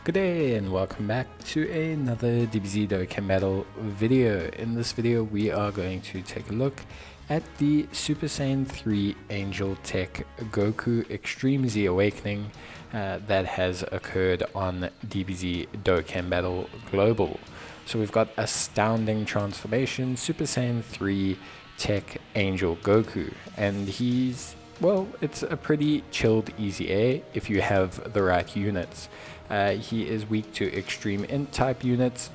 Good day and welcome back to another Dbz Dokkan battle video. In this video we are going to take a look at the Super Saiyan 3 Angel Tech Goku Extreme Z Awakening that has occurred on Dbz Dokkan Battle Global. So we've got Astounding Transformation Super Saiyan 3 Tech Angel Goku, and it's a pretty chilled easy A if you have the right units. He is weak to extreme int type units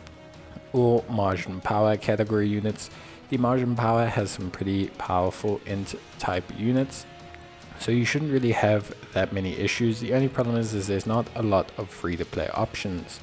or margin power category units. The margin power has some pretty powerful int type units, so you shouldn't really have that many issues. The only problem is there's not a lot of free to play options.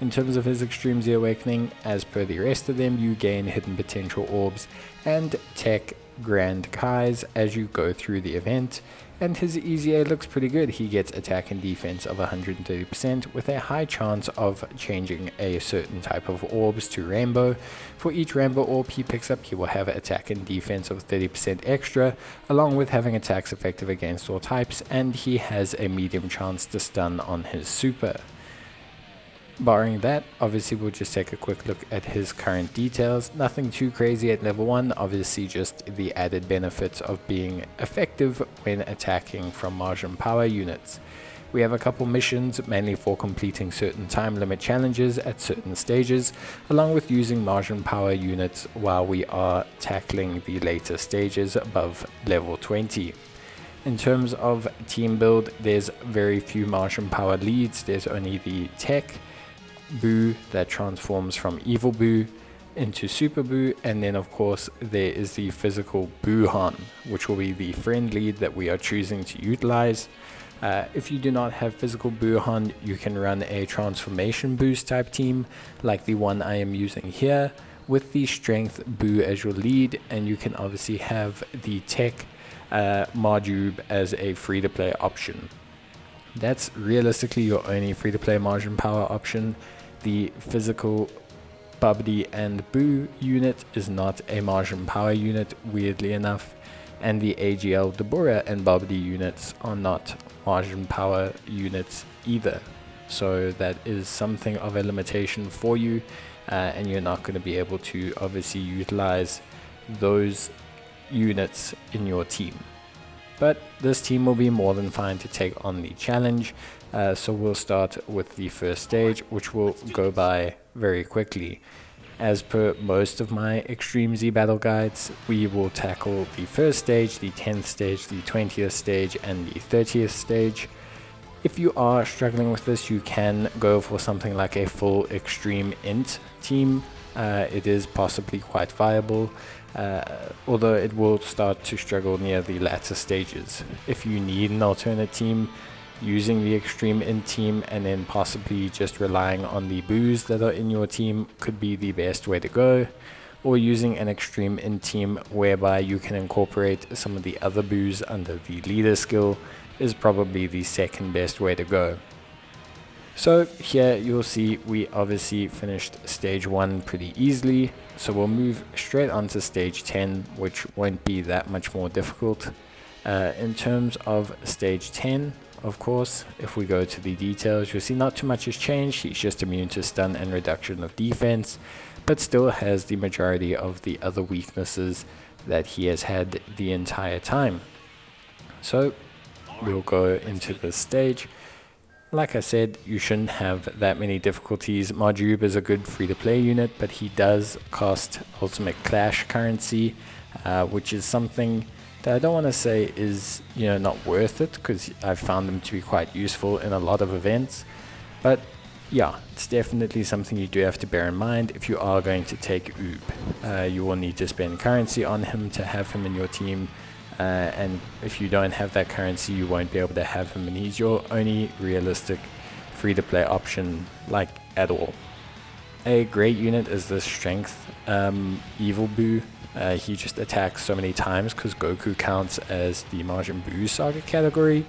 In terms of his Extreme Z Awakening, as per the rest of them, you gain hidden potential orbs and tech grand kais as you go through the event, and his EZA looks pretty good. He gets attack and defense of 130% with a high chance of changing a certain type of orbs to rainbow. For each rainbow orb he picks up, he will have attack and defense of 30% extra, along with having attacks effective against all types, and he has a medium chance to stun on his super. Barring that, obviously we'll just take a quick look at his current details. Nothing too crazy at level 1, obviously just the added benefits of being effective when attacking from margin power units. We have a couple missions, mainly for completing certain time limit challenges at certain stages, along with using margin power units while we are tackling the later stages above level 20. In terms of team build, there's very few margin power leads. There's only the tech Boo that transforms from Evil Boo into Super Boo, and then of course there is the physical Boo-Han, which will be the friend lead that we are choosing to utilize. If you do not have physical Boo-Han, you can run a transformation boost type team like the one I am using here, with the strength Boo as your lead, and you can obviously have the tech Marjube as a free to play option. That's realistically your only free to play margin power option. The physical Babidi and Boo unit is not a margin power unit, weirdly enough, and the AGL Dabura and Babidi units are not margin power units either. So that is something of a limitation for you, and you're not going to be able to obviously utilize those units in your team. But this team will be more than fine to take on the challenge, so we'll start with the first stage, which will go by very quickly. As per most of my Extreme Z battle guides, we will tackle the first stage, the 10th stage, the 20th stage, and the 30th stage. If you are struggling with this, you can go for something like a full Extreme Int team. It is possibly quite viable, although it will start to struggle near the latter stages. If you need an alternate team, using the Extreme Int team and then possibly just relying on the boos that are in your team could be the best way to go, or using an Extreme Int team whereby you can incorporate some of the other boos under the leader skill is probably the second best way to go. So here you'll see we obviously finished stage 1 pretty easily, so we'll move straight on to stage 10, which won't be that much more difficult. In terms of stage 10, of course, if we go to the details, you'll see not too much has changed. He's just immune to stun and reduction of defense, but still has the majority of the other weaknesses that he has had the entire time. So we'll go into this stage. Like I said, you shouldn't have that many difficulties. Marjube is a good free-to-play unit, but he does cost Ultimate Clash currency, which is something that I don't want to say is, not worth it, because I've found them to be quite useful in a lot of events. But yeah, it's definitely something you do have to bear in mind if you are going to take Oob. You will need to spend currency on him to have him in your team. And if you don't have that currency, you won't be able to have him, and he's your only realistic free-to-play option, like, at all. A great unit is the strength Evil Boo. He just attacks so many times because Goku counts as the Majin Buu Saga category,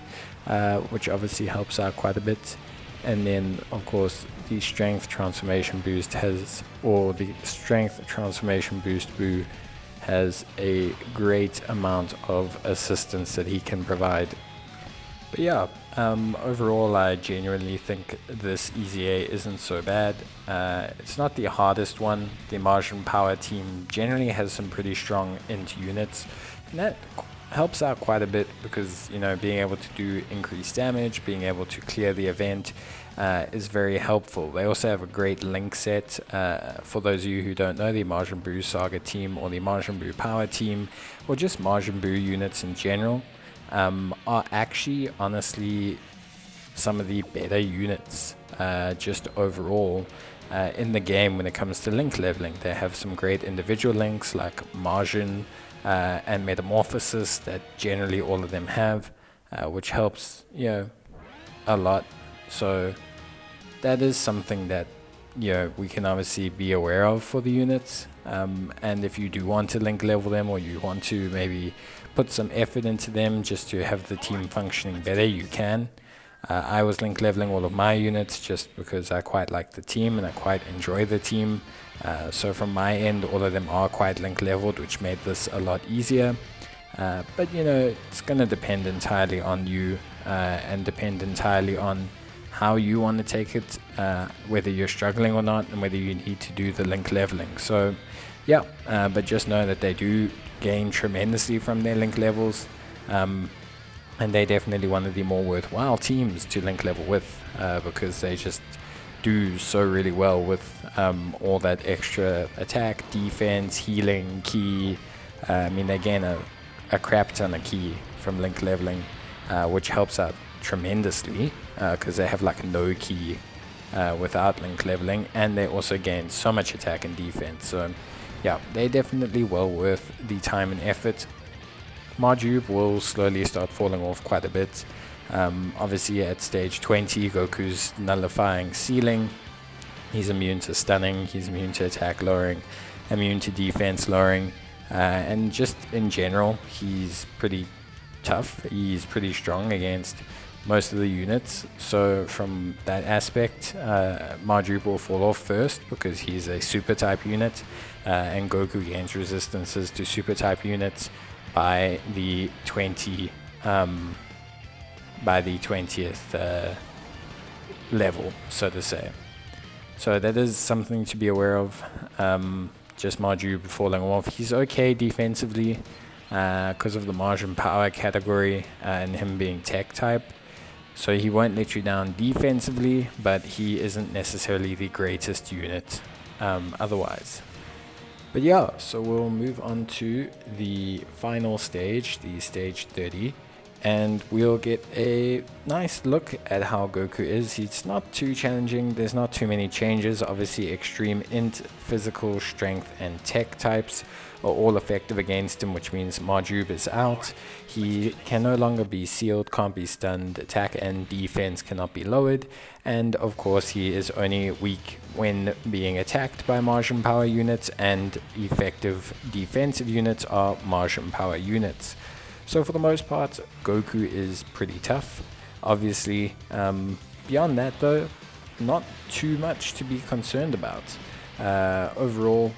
which obviously helps out quite a bit. And then, of course, the Strength Transformation Boost the Strength Transformation Boost Boo has a great amount of assistance that he can provide. But yeah, Overall, I genuinely think this EZA isn't so bad. It's not the hardest one. The Martian Power team generally has some pretty strong int units, and that helps out quite a bit because, you know, being able to do increased damage, being able to clear the event is very helpful. They also have a great link set. For those of you who don't know, the Majin Buu Saga team or the Majin Buu Power team, or just Majin Buu units in general, are actually honestly some of the better units just overall in the game when it comes to link leveling. They have some great individual links like Margin and Metamorphosis that generally all of them have, which helps, you know, a lot. So that is something that, you know, we can obviously be aware of for the units. And if you do want to link level them, or you want to maybe put some effort into them just to have the team functioning better, you can. I was link leveling all of my units just because I quite like the team and I quite enjoy the team. So from my end, all of them are quite link leveled, which made this a lot easier. But you know, it's going to depend entirely on you and depend entirely on how you want to take it, whether you're struggling or not, and whether you need to do the link leveling. So yeah, but just know that they do gain tremendously from their link levels, and they're definitely one of the more worthwhile teams to link level with, because they just do so really well with all that extra attack, defense, healing, ki. I mean, they gain a crap ton of ki from link leveling, which helps out tremendously because they have like no ki without link leveling, and they also gain so much attack and defense. So yeah, they're definitely well worth the time and effort. Majube will slowly start falling off quite a bit. Obviously at stage 20, Goku's nullifying ceiling. He's immune to stunning, he's immune to attack lowering, immune to defense lowering, and just in general, he's pretty tough. He's pretty strong against most of the units. So from that aspect, Majube will fall off first because he's a super type unit, and Goku gains resistances to super type units by the 20th level, so to say. So that is something to be aware of. Just Majube falling off. He's okay defensively because of the Martian Power category and him being tech type. So he won't let you down defensively, but he isn't necessarily the greatest unit otherwise. But yeah, so we'll move on to the final stage, the stage 30, and we'll get a nice look at how Goku is. He's not too challenging, there's not too many changes. Obviously extreme int, physical, strength and tech types are all effective against him, which means Majube is out. He can no longer be sealed, can't be stunned, attack and defense cannot be lowered, and of course he is only weak when being attacked by Martian Power units, and effective defensive units are Martian Power units. So for the most part, Goku is pretty tough. Obviously, beyond that though, not too much to be concerned about. Overall,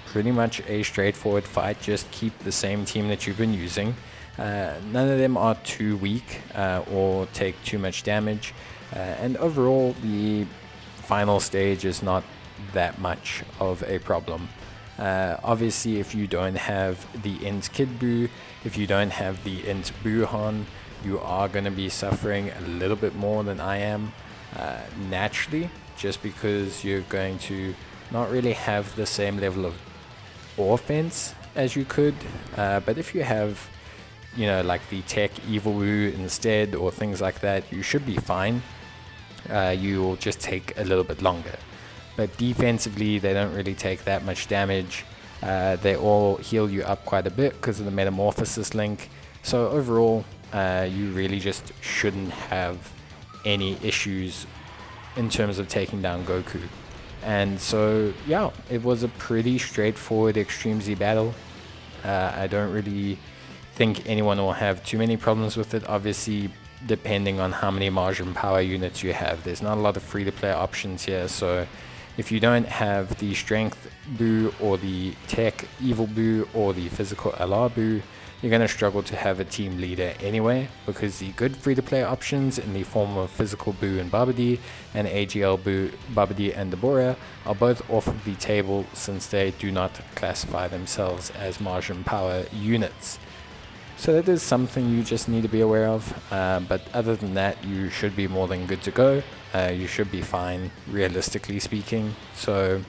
pretty much a straightforward fight. Just keep the same team that you've been using. None of them are too weak or take too much damage. And overall, the final stage is not that much of a problem. Obviously, if you don't have the int Kid Buu, if you don't have the int Buuhan, you are going to be suffering a little bit more than I am naturally, just because you're going to not really have the same level of offense as you could. But if you have, you know, like the tech Evil Buu instead or things like that, you should be fine. You will just take a little bit longer. But defensively, they don't really take that much damage. They all heal you up quite a bit because of the Metamorphosis link. So overall, you really just shouldn't have any issues in terms of taking down Goku. And so, yeah, it was a pretty straightforward Extreme Z battle. I don't really think anyone will have too many problems with it. Obviously, depending on how many Martian Power units you have. There's not a lot of free-to-play options here, so if you don't have the Strength Buu or the Tech Evil Buu or the Physical LR Buu, you're going to struggle to have a team leader anyway, because the good free-to-play options in the form of Physical Boo and Babidi and AGL Boo, Babidi and Deborah are both off of the table, since they do not classify themselves as margin power units. So that is something you just need to be aware of, but other than that, you should be more than good to go. You should be fine, realistically speaking. So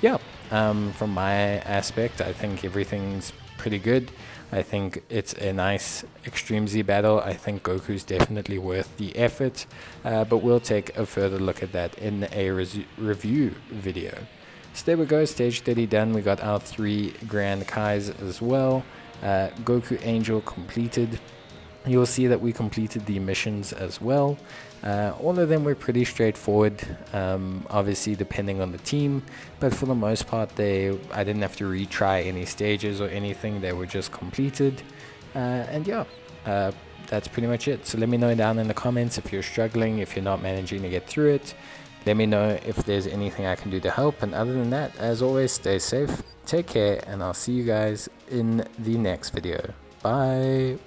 yeah, from my aspect, I think everything's pretty good. I think it's a nice Extreme Z battle. I think Goku's definitely worth the effort, but we'll take a further look at that in a review video. So there we go, stage 30 done. We got our 3 Grand Kais as well. Goku Angel completed. You'll see that we completed the missions as well. All of them were pretty straightforward, obviously depending on the team, but for the most part I didn't have to retry any stages or anything. They were just completed, and yeah, that's pretty much it. So let me know down in the comments if you're struggling, if you're not managing to get through it. Let me know if there's anything I can do to help, and other than that, as always, stay safe, take care, and I'll see you guys in the next video. Bye.